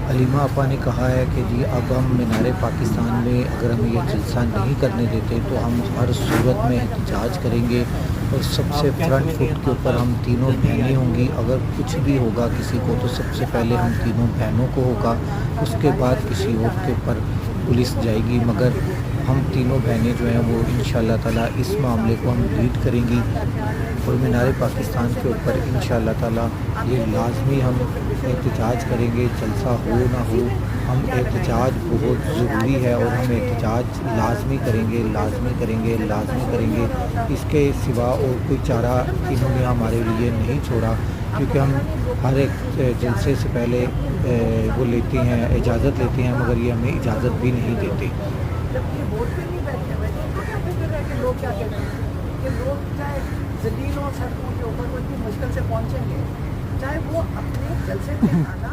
علیمہ آپا نے کہا ہے کہ جی اب ہم مینار پاکستان میں اگر ہمیں یہ جلسہ نہیں کرنے دیتے تو ہم ہر صورت میں احتجاج کریں گے، اور سب سے فرنٹ فٹ کے اوپر ہم تینوں بہنیں ہوں گی۔ اگر کچھ بھی ہوگا کسی کو تو سب سے پہلے ہم تینوں بہنوں کو ہوگا، اس کے بعد کسی اور کے اوپر پولیس جائے گی، مگر ہم تینوں بہنیں جو ہیں وہ انشاءاللہ تعالیٰ اس معاملے کو ہم لیڈ کریں گی، اور مینار پاکستان کے اوپر انشاءاللہ تعالیٰ یہ لازمی ہم احتجاج کریں گے، جلسہ ہو نہ ہو ہم احتجاج بہت ضروری ہے، اور ہم احتجاج لازمی کریں گے، لازمی کریں گے، لازمی کریں گے۔ اس کے سوا اور کوئی چارہ انہوں نے ہمارے لیے نہیں چھوڑا، کیونکہ ہم ہر ایک جلسے سے پہلے وہ لیتے ہیں، اجازت لیتے ہیں، مگر یہ ہمیں اجازت بھی نہیں دیتے۔ جب یہ ووٹ پہ نہیں بیٹھے ہوئے تو کیا فکر ہے کہ لوگ کیا کہتے ہیں کہ لوگ چاہے ذلیل اور سڑکوں کے اوپر وہ اتنی مشکل سے پہنچیں گے، چاہے وہ اپنے جلسے پہ آنا